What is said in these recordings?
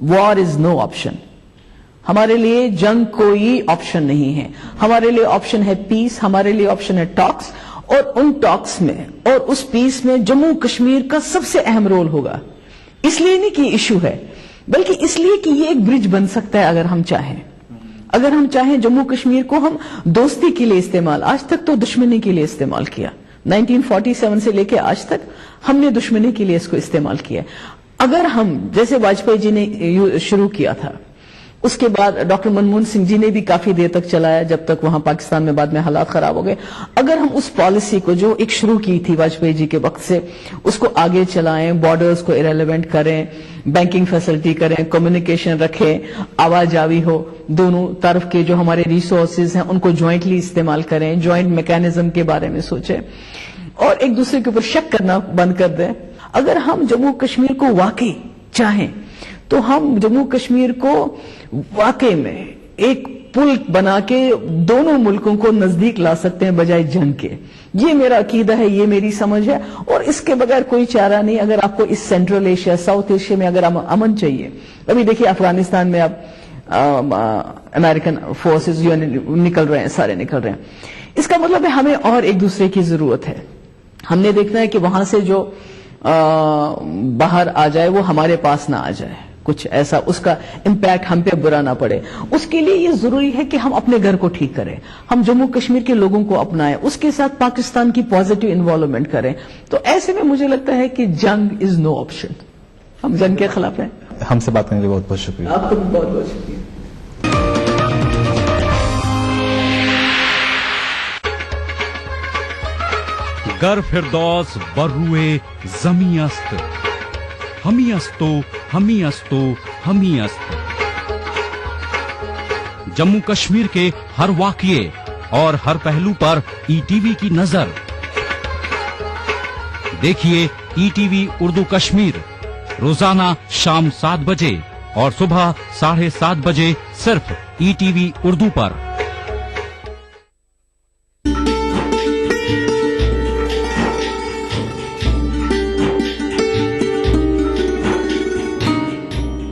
وار از no option. ہمارے لیے جنگ کوئی آپشن نہیں ہے. ہمارے لیے آپشن ہے پیس, ہمارے لیے آپشن ہے ٹاکس, اور ان ٹاکس میں اور اس پیس میں جموں کشمیر کا سب سے اہم رول ہوگا. اس لیے نہیں کہ ایشو ہے, بلکہ اس لیے کہ یہ ایک برج بن سکتا ہے اگر ہم چاہیں. اگر ہم چاہیں جموں کشمیر کو ہم دوستی کے لیے استعمال, آج تک تو دشمنی کے لیے استعمال کیا. 1947 سے لے کے آج تک ہم نے دشمنی کے لیے اس کو استعمال کیا. اگر ہم, جیسے واجپئی جی نے شروع کیا تھا, اس کے بعد ڈاکٹر منموہن سنگھ جی نے بھی کافی دیر تک چلایا, جب تک وہاں پاکستان میں بعد میں حالات خراب ہو گئے. اگر ہم اس پالیسی کو جو ایک شروع کی تھی واجپئی جی کے وقت سے, اس کو آگے چلائیں, بارڈرز کو ایریلیونٹ کریں, بینکنگ فیسلٹی کریں, کمیونیکیشن رکھیں, آواجاوی ہو, دونوں طرف کے جو ہمارے ریسورسز ہیں ان کو جوائنٹلی استعمال کریں, جوائنٹ میکینزم کے بارے میں سوچیں, اور ایک دوسرے کے اوپر شک کرنا بند کر دیں. اگر ہم جموں کشمیر کو واقعی چاہیں تو ہم جموں کشمیر کو واقعی میں ایک پل بنا کے دونوں ملکوں کو نزدیک لا سکتے ہیں بجائے جنگ کے. یہ میرا عقیدہ ہے, یہ میری سمجھ ہے, اور اس کے بغیر کوئی چارہ نہیں. اگر آپ کو اس سینٹرل ایشیا, ساؤتھ ایشیا میں اگر امن چاہیے, ابھی دیکھیے افغانستان میں اب امریکن فورسز نکل رہے ہیں, سارے نکل رہے ہیں. اس کا مطلب ہے ہمیں اور ایک دوسرے کی ضرورت ہے. ہم نے دیکھنا ہے کہ وہاں سے جو باہر آ جائے وہ ہمارے پاس نہ آ جائے, کچھ ایسا اس کا امپیکٹ ہم پہ برا نہ پڑے. اس کے لیے یہ ضروری ہے کہ ہم اپنے گھر کو ٹھیک کریں, ہم جموں کشمیر کے لوگوں کو اپنائیں, اس کے ساتھ پاکستان کی پازیٹیو انوالومنٹ کریں. تو ایسے میں مجھے لگتا ہے کہ جنگ از نو آپشن. ہم جنگ کے خلاف ہیں. ہم سے بات کرنے کے لیے بہت بہت شکریہ. آپ کو بھی بہت بہت شکریہ. گر فردوس بروئے زمیں است, ہمی استو ہمی استو ہمی است. جموں کشمیر کے ہر واقعے اور ہر پہلو پر ای ٹی وی کی نظر. دیکھیے E T V Urdu Kashmir روزانہ شام 7 بجے اور صبح 7:30 بجے صرف ای ٹی وی اردو پر.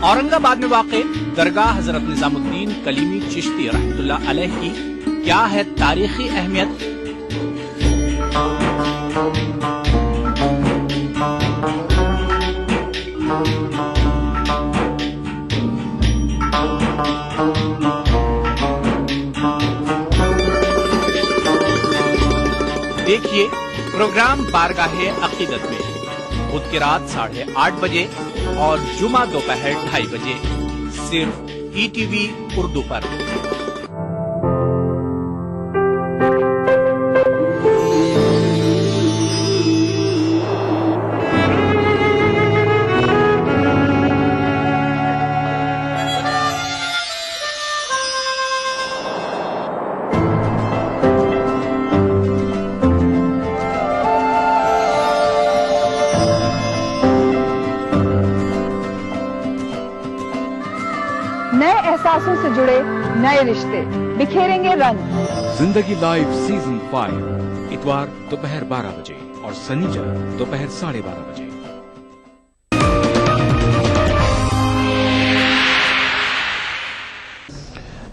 اورنگ آباد میں واقع درگاہ حضرت نظام الدین کلیمی چشتی رحمۃ اللہ علیہ کی کیا ہے تاریخی اہمیت؟ دیکھیے پروگرام بارگاہ عقیدت میں بدھ کی رات 8:30 بجے اور جمعہ دوپہر 2:30 بجے صرف ای ٹی وی اردو پر. نئے احساسوں سے جڑے نئے رشتے بکھیریں گے رنگ. زندگی لائیو سیزن 5 اتوار دوپہر 12 بجے اور سنیچر دوپہر 12:30 بجے.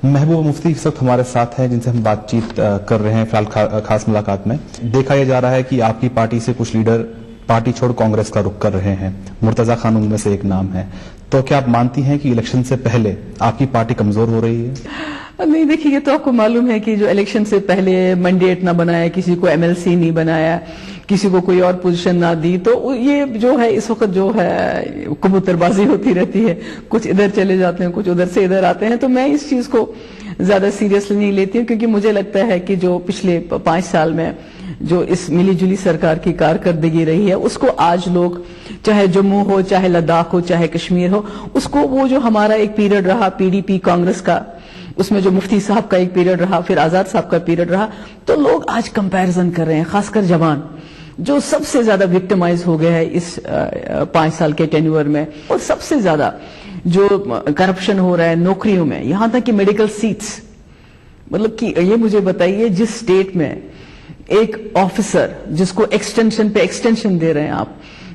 محبوبہ مفتی اس وقت ہمارے ساتھ ہیں, جن سے ہم بات چیت کر رہے ہیں فی الحال خاص ملاقات میں. دیکھا یہ جا رہا ہے کہ آپ کی پارٹی سے کچھ لیڈر پارٹی چھوڑ کانگریس کا رخ کر رہے ہیں. مرتضی خان ان میں سے ایک نام ہے. تو کیا آپ مانتی ہیں کہ الیکشن سے پہلے آپ کی پارٹی کمزور ہو رہی ہے؟ نہیں, دیکھیے یہ تو آپ کو معلوم ہے کہ جو الیکشن سے پہلے مینڈیٹ نہ بنایا, کسی کو ایم ایل سی نہیں بنایا, کسی کو کوئی اور پوزیشن نہ دی, تو یہ جو ہے اس وقت جو ہے کبوتر بازی ہوتی رہتی ہے. کچھ ادھر چلے جاتے ہیں, کچھ ادھر سے ادھر آتے ہیں. تو میں اس چیز کو زیادہ سیریسلی نہیں لیتی ہوں, کیونکہ مجھے لگتا ہے کہ جو پچھلے 5 سال میں جو اس ملی جلی سرکار کی کارکردگی رہی ہے, اس کو آج لوگ چاہے جموں ہو, چاہے لداخ ہو, چاہے کشمیر ہو, اس کو وہ جو ہمارا ایک پیریڈ رہا پی ڈی پی کانگریس کا, اس میں جو مفتی صاحب کا ایک پیریڈ رہا, پھر آزاد صاحب کا پیریڈ رہا, تو لوگ آج کمپیرزن کر رہے ہیں, خاص کر جوان جو سب سے زیادہ وکٹمائز ہو گیا ہے اس 5 سال کے ٹینیور میں, اور سب سے زیادہ جو کرپشن ہو رہا ہے نوکریوں میں, یہاں تک کہ میڈیکل سیٹس. مطلب کہ یہ مجھے بتائیے, جس اسٹیٹ میں ایک آفیسر جس کو ایکسٹینشن پہ ایکسٹینشن دے رہے ہیں آپ,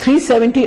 370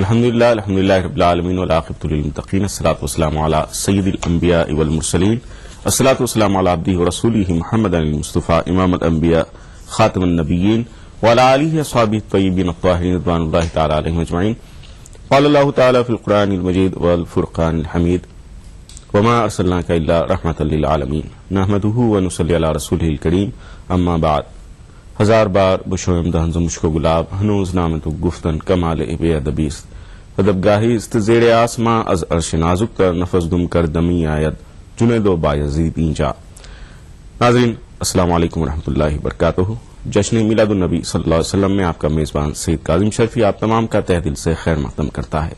الحمدللہ رب العالمین والعاقبۃ للمتقین الصلاۃ والسلام علی سید الانبیاء والمرسلین الصلاۃ والسلام علی عبدہ ورسولہ محمد المصطفیٰ امام الانبیاء خاتم النبیین وعلی آلہ واصحابہ الطیبین الطاہرین رضوان اللہ تعالی علیہم اجمعین. قال اللہ تعالی فی القرآن المجید والفرقان الحمید وما ارسلناک الا رحمۃ للعالمین نحمدہ ونصلی علی رسولہ الکریم اما بعد. ہزار بار بشویم دہن مشک و گلاب ہنوز نامت و گفتن کمال بے ادبیست ادبگاہی است زیر آسماں از عرش نازک تر نفس دم کر دمی آید جنید و بایزید اینجا. ناظرین السلام علیکم ورحمۃ اللہ وبرکاتہ. جشن میلاد النبی صلی اللہ علیہ وسلم میں آپ کا میزبان سید کاظم شرفی آپ تمام کا تہ دل سے خیر مقدم کرتا ہے.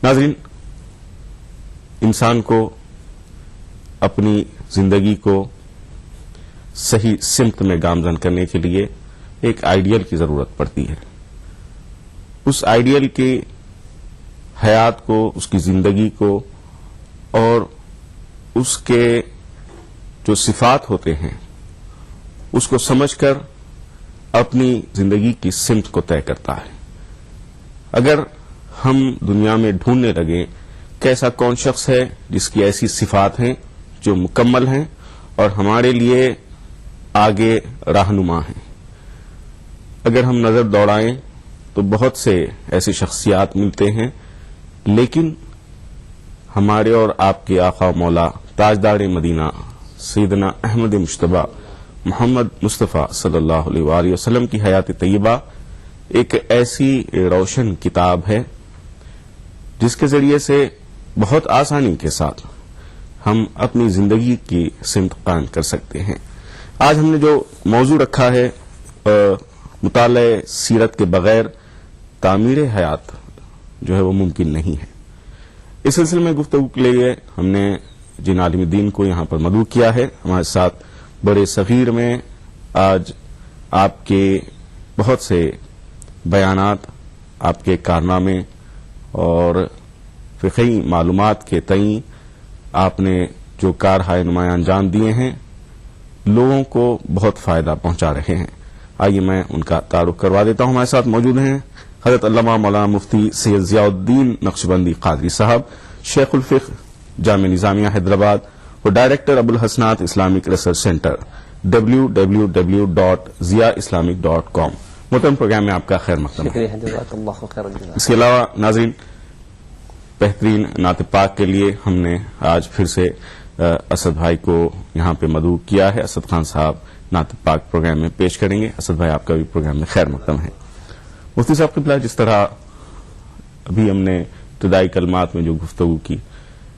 ناظرین، انسان کو اپنی زندگی کو صحیح سمت میں گامزن کرنے کے لیے ایک آئیڈیل کی ضرورت پڑتی ہے. اس آئیڈیل کی حیات کو، اس کی زندگی کو اور اس کے جو صفات ہوتے ہیں اس کو سمجھ کر اپنی زندگی کی سمت کو طے کرتا ہے. اگر ہم دنیا میں ڈھونڈنے لگیں کہ ایسا کون شخص ہے جس کی ایسی صفات ہیں جو مکمل ہیں اور ہمارے لیے آگے رہنما ہیں، اگر ہم نظر دوڑائیں تو بہت سے ایسے شخصیات ملتے ہیں، لیکن ہمارے اور آپ کے آقا مولا تاجدار مدینہ سیدنا احمد مجتبی محمد مصطفیٰ صلی اللہ علیہ وآلہ وسلم کی حیات طیبہ ایک ایسی روشن کتاب ہے جس کے ذریعے سے بہت آسانی کے ساتھ ہم اپنی زندگی کی سمت قائم کر سکتے ہیں. آج ہم نے جو موضوع رکھا ہے مطالعہ سیرت کے بغیر تعمیر حیات جو ہے وہ ممکن نہیں ہے. اس سلسلے میں گفتگو کے لیے ہم نے جن عالم دین کو یہاں پر مدعو کیا ہے، ہمارے ساتھ بڑے صغیر میں آج آپ کے بہت سے بیانات، آپ کے کارنامے اور فقہی معلومات کے تئیں آپ نے جو کارہائے نمایاں انجام دیے ہیں لوگوں کو بہت فائدہ پہنچا رہے ہیں. آئیے میں ان کا تعارف کروا دیتا ہوں. ہمارے ساتھ موجود ہیں حضرت علامہ مولانا مفتی سید ضیاء الدین نقشبندی قادری صاحب، شیخ الفقہ جامعہ نظامیہ حیدرآباد اور director Abul Hasanat Islamic research centre www.ziaislamic.com. محترم، پروگرام میں آپ کا خیر مقدم ہے. اس کے علاوہ ناظرین، بہترین نعت پاک کے لیے ہم نے آج پھر سے اسد بھائی کو یہاں پہ مدعو کیا ہے. اسد خان صاحب نعت پاک پروگرام میں پیش کریں گے. اسد بھائی، آپ کا بھی پروگرام میں خیر مقدم ہے. مفتی صاحب قبلہ، جس طرح ابھی ہم نے ابتدائی کلمات میں جو گفتگو کی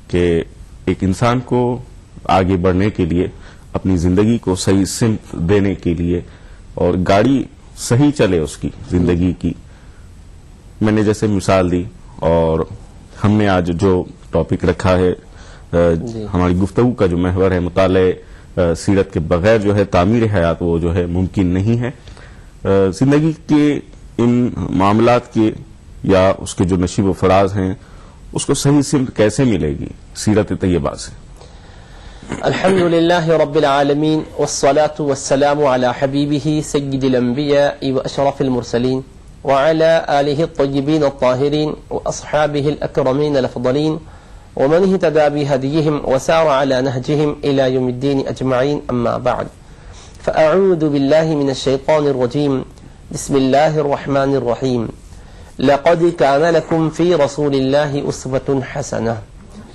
کہ ایک انسان کو آگے بڑھنے کے لیے، اپنی زندگی کو صحیح سمت دینے کے لیے اور گاڑی صحیح چلے اس کی زندگی کی، میں نے جیسے مثال دی اور ہم نے آج جو ٹاپک رکھا ہے ہماری گفتگو کا جو محور ہے مطالعہ سیرت کے بغیر جو ہے تعمیر حیات وہ جو ہے ممکن نہیں ہے. زندگی کے ان معاملات کے یا اس کے جو نشیب و فراز ہیں اس کو صحیح سمت کیسے ملے گی سیرت طیبہ سے؟ الحمد للہ رب العالمین والصلاة والسلام على حبیبہ سید الانبیاء واشرف المرسلین وعلى آلہ الطیبین الطاہرین واصحابہ الاکرمین الافضلین ومن اہتدى بہدیہم وسار على نہجہم الى یوم الدین اجمعین. اما بعد فاعوذ باللہ من الشیطان الرجیم. بسم اللہ الرحمن الرحیم. لقد كان لكم في رسول الله أسوة حسنة.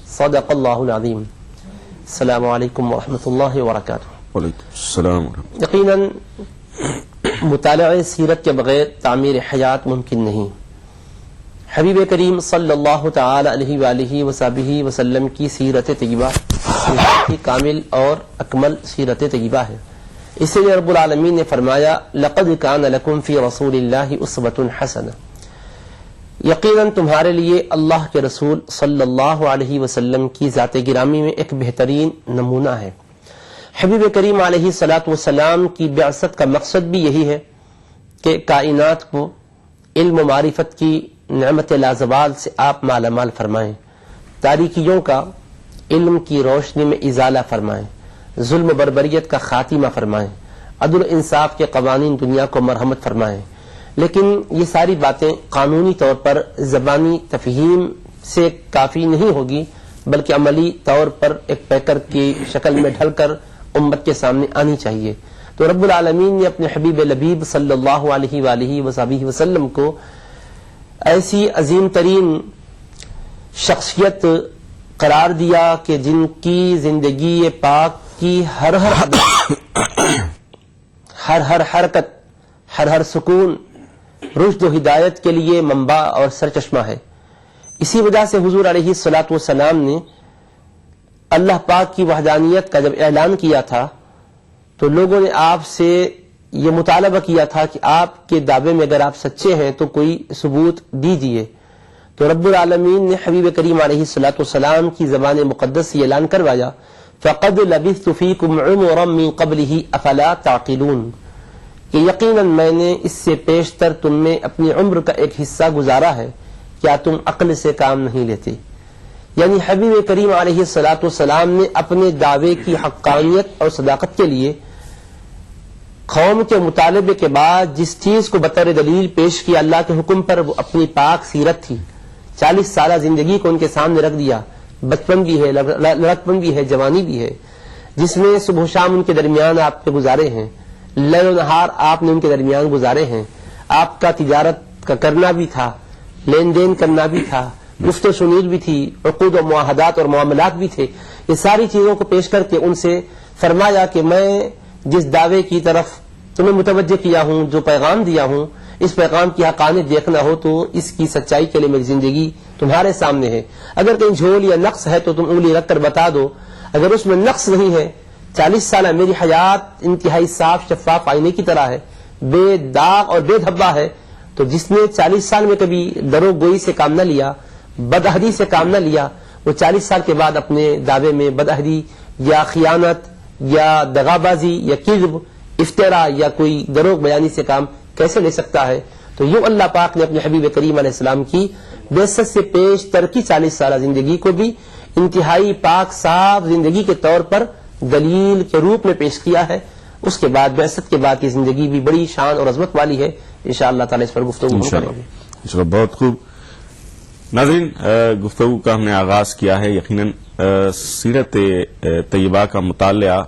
صدق الله العظيم. السلام علیکم ورحمۃ اللہ وبرکاتہ. وعلیکم السلام ورحمۃ اللہ. یقیناً مطالعہ سیرت کے بغیر تعمیر حیات ممکن نہیں. حبیب کریم صلی اللہ تعالی علیہ وآلہ وصحبہ وسلم کی سیرت طیبہ کی کامل اور اکمل سیرت طیبہ ہے. اس لیے رب العالمین نے فرمایا لقد كان لكم في رسول الله أسوة حسنة. یقیناً تمہارے لیے اللہ کے رسول صلی اللہ علیہ وسلم کی ذات گرامی میں ایک بہترین نمونہ ہے. حبیب کریم علیہ الصلاۃ والسلام کی بعثت کا مقصد بھی یہی ہے کہ کائنات کو علم و معرفت کی نعمت لازوال سے آپ مالا مال فرمائیں، تاریکیوں کا علم کی روشنی میں ازالہ فرمائیں، ظلم و بربریت کا خاتمہ فرمائیں، عدل و انصاف کے قوانین دنیا کو مرحمت فرمائیں، لیکن یہ ساری باتیں قانونی طور پر زبانی تفہیم سے کافی نہیں ہوگی، بلکہ عملی طور پر ایک پیکر کی شکل میں ڈھل کر امت کے سامنے آنی چاہیے. تو رب العالمین نے اپنے حبیب لبیب صلی اللہ علیہ وآلہ وصحبہ وسلم کو ایسی عظیم ترین شخصیت قرار دیا کہ جن کی زندگی پاک کی ہر حرکت، ہر سکون رشد و ہدایت کے لیے منبع اور سرچشمہ ہے. اسی وجہ سے حضور علیہ الصلوۃ والسلام نے اللہ پاک کی وحدانیت کا جب اعلان کیا تھا تو لوگوں نے آپ سے یہ مطالبہ کیا تھا کہ آپ کے دعوے میں اگر آپ سچے ہیں تو کوئی ثبوت دیجئے. تو رب العالمین نے حبیب کریم علیہ الصلوۃ والسلام کی زبان مقدس سے اعلان کروایا فقد لبثت فیکم عمرا من قبلہ افلا تعقلون، کہ یقیناً میں نے اس سے پیشتر تم میں اپنی عمر کا ایک حصہ گزارا ہے، کیا تم عقل سے کام نہیں لیتے؟ یعنی حبیب کریم علیہ الصلوۃ والسلام نے اپنے دعوے کی حقانیت اور صداقت کے لیے قوم کے مطالبے کے بعد جس چیز کو بطور دلیل پیش کیا اللہ کے حکم پر، وہ اپنی پاک سیرت تھی. 40 سالہ زندگی کو ان کے سامنے رکھ دیا، بچپن بھی ہے، لڑکپن بھی ہے، جوانی بھی ہے، جس میں صبح و شام ان کے درمیان آپ کے گزارے ہیں، لیل و نہار آپ نے ان کے درمیان گزارے ہیں. آپ کا تجارت کا کرنا بھی تھا، لین دین کرنا بھی تھا، گفت و شنید بھی تھی، عقود و معاہدات اور معاملات بھی تھے. یہ ساری چیزوں کو پیش کر کے ان سے فرمایا کہ میں جس دعوے کی طرف تمہیں متوجہ کیا ہوں، جو پیغام دیا ہوں، اس پیغام کی حقانیت دیکھنا ہو تو اس کی سچائی کے لیے میری زندگی تمہارے سامنے ہے. اگر کہیں جھول یا نقص ہے تو تم انگلی رکھ کر بتا دو، اگر اس میں نقص نہیں ہے. 40 سالہ میری حیات انتہائی صاف شفاف آئینے کی طرح ہے، بے داغ اور بے دھبا ہے. تو جس نے 40 سال میں کبھی دروغ گوئی سے کام نہ لیا، بدعہدی سے کام نہ لیا، وہ 40 سال کے بعد اپنے دعوے میں بدعہدی یا خیانت یا دغابازی یا کذب، افترا یا کوئی دروغ بیانی سے کام کیسے لے سکتا ہے؟ تو یوں اللہ پاک نے اپنے حبیب کریم علیہ السلام کی بعثت سے پیش تر کی 40 سالہ زندگی کو بھی انتہائی پاک صاف زندگی کے طور پر دلیل کے روپ میں پیش کیا ہے. اس کے بعد بعثت کے بعد کی زندگی بھی بڑی شان اور عظمت والی ہے. انشاءاللہ تعالی اس پر گفتگو کریں گے. بہت خوب. ناظرین، گفتگو کا ہم نے آغاز کیا ہے. یقیناً سیرت طیبہ کا مطالعہ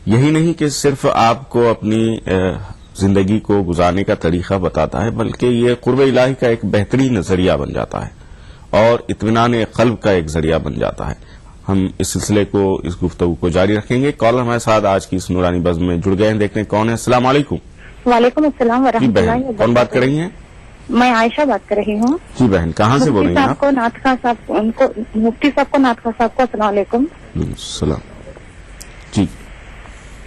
یہی نہیں کہ صرف آپ کو اپنی زندگی کو گزارنے کا طریقہ بتاتا ہے، بلکہ یہ قرب الہی کا ایک بہترین ذریعہ بن جاتا ہے اور اطمینان قلب کا ایک ذریعہ بن جاتا ہے. ہم اس سلسلے کو، اس گفتگو کو جاری رکھیں گے. کالر ہمارے ساتھ آج کی اس نورانی بزم میں جڑ گئے ہیں. دیکھتے ہیں کون ہے. السلام علیکم. وعلیکم السلام ورحمۃ اللہ وبرکاتہ. کون بات کر رہی ہیں؟ میں عائشہ بات کر رہی ہوں. جی بہن، کہاں سے بول رہی ہیں آپ؟ مفتی صاحب کو ناطقہ صاحب کو السلام علیکم. السلام. جی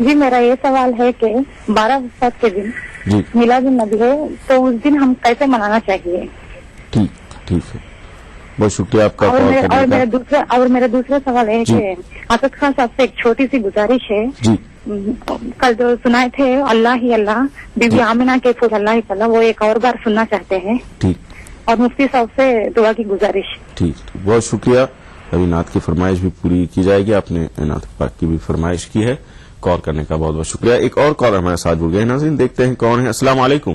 جی، میرا یہ سوال ہے کہ 12 وفات کے دن جی میلاد النبی ہے، تو اس دن ہم کیسے منانا چاہیے؟ ٹھیک ہے، بہت شکریہ آپ کا اور کال کرنے کا. میرا دوسرا سوال ہے کہ اسد خان صاحب سے ایک چھوٹی سی گزارش ہے. جی کل جو سنائے تھے اللہ ہی اللہ، بی بی آمنہ کے پھول اللہ ہی اللہ، وہ ایک اور بار سننا چاہتے ہیں. ٹھیک. اور مفتی صاحب سے دعا کی گزارش. ٹھیک، بہت شکریہ. ابھی نعت کی فرمائش بھی پوری کی جائے گی. آپ نے نعت پاک کی بھی فرمائش کی ہے. کال کرنے کا بہت بہت شکریہ. ایک اور کالر ہمارے ساتھ جڑ گئے ہیں. ناظرین، دیکھتے ہیں کون ہے. السلام علیکم.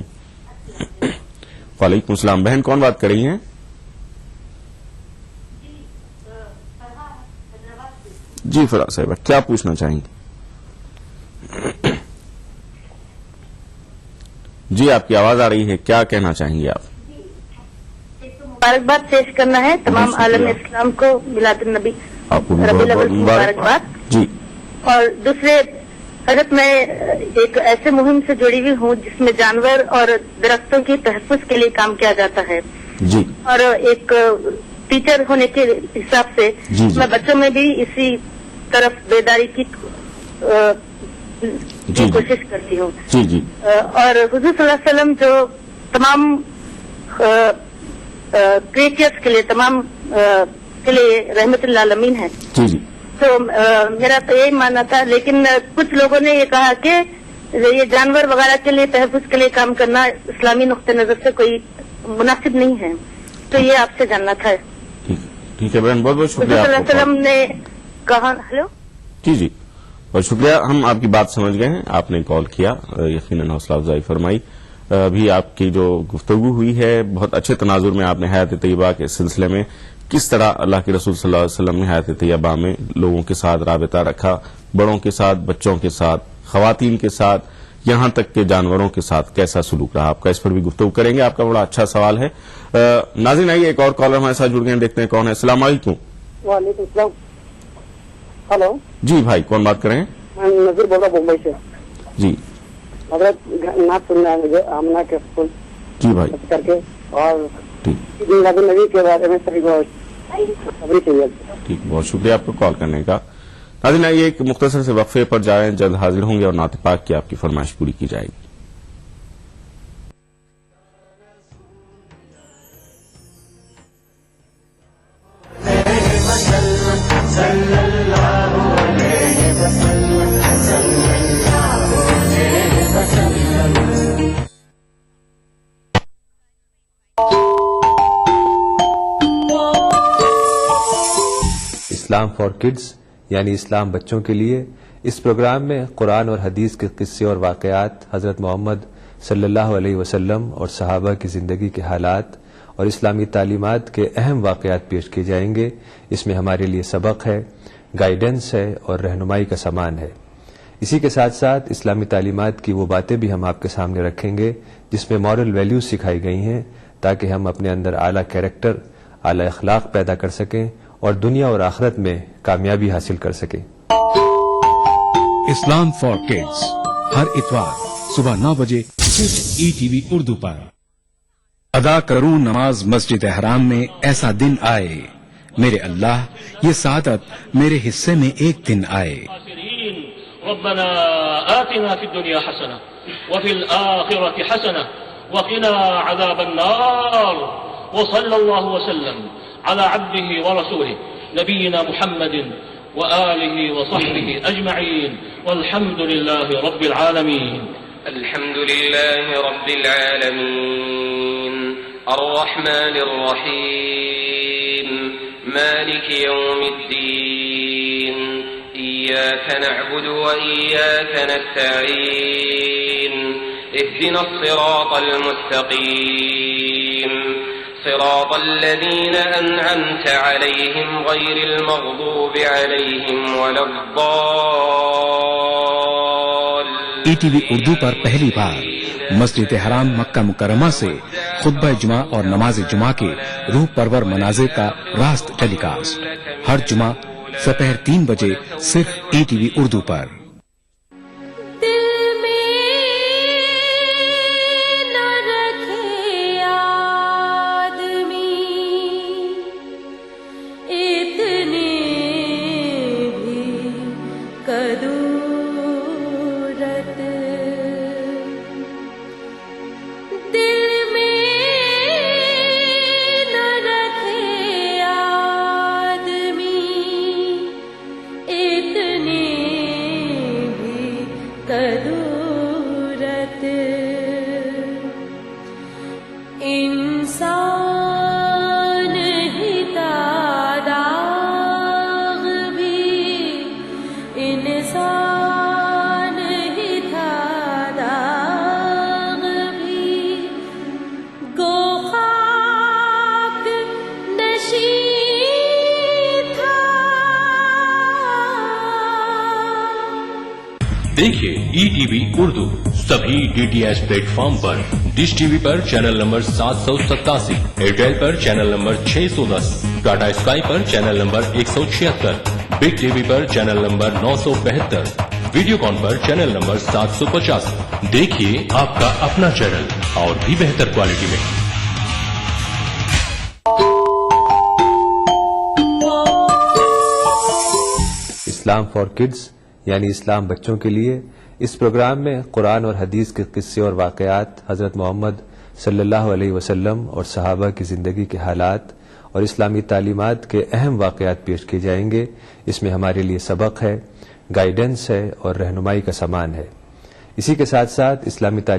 وعلیکم السلام. بہن کون بات کر رہی ہیں؟ جی فرا صاحبہ، کیا پوچھنا چاہیں گے؟ جی آپ کی آواز آ رہی ہے، کیا کہنا چاہیں گے آپ؟ مبارکباد پیش کرنا ہے تمام عالم اسلام کو میلاد النبی آپ کو بھی ربیع بہت الاول بہت کی مبارک. مبارکباد. جی اور دوسرے، حضرت میں ایک ایسے مہم سے جڑی ہوئی ہوں جس میں جانور اور درختوں کی تحفظ کے لیے کام کیا جاتا ہے. جی اور ایک ٹیچر ہونے کے حساب سے جی میں بچوں میں بھی اسی طرف بیداری کی کوشش کرتی ہوں. جی جی اور حضور صلی اللہ علیہ وسلم جو تمام کریچرز کے لیے، تمام کے لیے رحمت اللہ عالمین ہے. جی جی تو میرا تو یہی ماننا تھا، لیکن کچھ لوگوں نے یہ کہا کہ یہ جانور وغیرہ کے لیے تحفظ کے لیے کام کرنا اسلامی نقطہ نظر سے کوئی مناسب نہیں ہے. تو یہ آپ سے جاننا تھا. ٹھیک ہے بہن، بہت بہت حضور شکریہ. صلی اللہ علیہ وسلم نے کہا. ہلو جی بہت شکریہ. ہم آپ کی بات سمجھ گئے ہیں. آپ نے کال کیا، یقیناً حوصلہ افزائی فرمائی. بھی آپ کی جو گفتگو ہوئی ہے بہت اچھے تناظر میں آپ نے حیات طیبہ کے سلسلے میں کس طرح اللہ کے رسول صلی اللہ علیہ وسلم نے حیات طیبہ میں لوگوں کے ساتھ رابطہ رکھا، بڑوں کے ساتھ، بچوں کے ساتھ، خواتین کے ساتھ، یہاں تک کہ جانوروں کے ساتھ کیسا سلوک رہا آپ کا، اس پر بھی گفتگو کریں گے. آپ کا بڑا اچھا سوال ہے. ناظرین آئیے ایک اور کالر ہمارے ساتھ جڑ گئے ہیں، دیکھتے ہیں کون ہے. السلام علیکم. وعلیکم السلام. ہلو جی بھائی کون بات کر رہے ہیں؟ میں نذیر بول رہا ہوں بمبئی سے. جی حضرت نعت سننا ہے مجھے آمنہ کے پھول جی بھائی کر کے، اور ٹھیک میلاد النبی کے بارے میں سبھی کو خبری چاہیے. ٹھیک، بہت شکریہ آپ کو کال کرنے کا. ناظرین آئیے ایک مختصر سے وقفے پر جائیں، جلد حاضر ہوں گے اور نعت پاک کی آپ کی فرمائش پوری کی جائے گی. اسلام فار کڈز یعنی اسلام بچوں کے لیے، اس پروگرام میں قرآن اور حدیث کے قصے اور واقعات، حضرت محمد صلی اللہ علیہ وسلم اور صحابہ کی زندگی کے حالات اور اسلامی تعلیمات کے اہم واقعات پیش کیے جائیں گے. اس میں ہمارے لیے سبق ہے، گائیڈنس ہے اور رہنمائی کا سامان ہے. اسی کے ساتھ ساتھ اسلامی تعلیمات کی وہ باتیں بھی ہم آپ کے سامنے رکھیں گے جس میں مورل ویلیوز سکھائی گئی ہیں، تاکہ ہم اپنے اندر اعلیٰ کیریکٹر، اعلیٰ اخلاق پیدا کر سکیں اور دنیا اور آخرت میں کامیابی حاصل کر سکیں. اسلام فار کڈز ہر اتوار صبح 9 بجے صرف ETV اردو پر. ادا کروں نماز مسجد حرام میں ایسا دن آئے، میرے اللہ یہ سعادت میرے حصے میں ایک دن آئے. ربنا آتنا في الدنيا حسنة وفي الآخرة حسنة وقنا عذاب النار. وصلى الله وسلم على عبده ورسوله نبينا محمد وآله وصحبه أجمعين والحمد لله رب العالمين. الحمد لله رب العالمين الرحمن الرحيم مالك يوم الدين إياك نعبد وإياك نستعين اهدنا الصراط المستقيم صراط الذين أنعمت عليهم غير المغضوب عليهم ولا الضالين. ETV اردو پر پہلی بار مسجد حرام مکہ مکرمہ سے خطبہ جمعہ اور نماز جمعہ کے روح پرور مناظر کا راست ٹیلی کاسٹ ہر جمعہ دوپہر 3 بجے صرف ETV اردو پر. دیکھیے ETV اردو سبھی DTH پلیٹ فارم پر. ڈش ٹی وی پر چینل نمبر 787، ایئرٹیل پر چینل نمبر 610، ٹاٹا اسکائی پر channel number 176، Big TV پر چینل نمبر 972، ویڈیو کون پر چینل نمبر 750. دیکھیے آپ کا اپنا چینل اور بھی بہتر کوالٹی میں. اسلام فار کڈز یعنی اسلام بچوں کے لیے، اس پروگرام میں قرآن اور حدیث کے قصے اور واقعات، حضرت محمد صلی اللہ علیہ وسلم اور صحابہ کی زندگی کے حالات اور اسلامی تعلیمات کے اہم واقعات پیش کیے جائیں گے. اس میں ہمارے لیے سبق ہے، گائیڈنس ہے اور رہنمائی کا سامان ہے. اسی کے ساتھ ساتھ اسلامی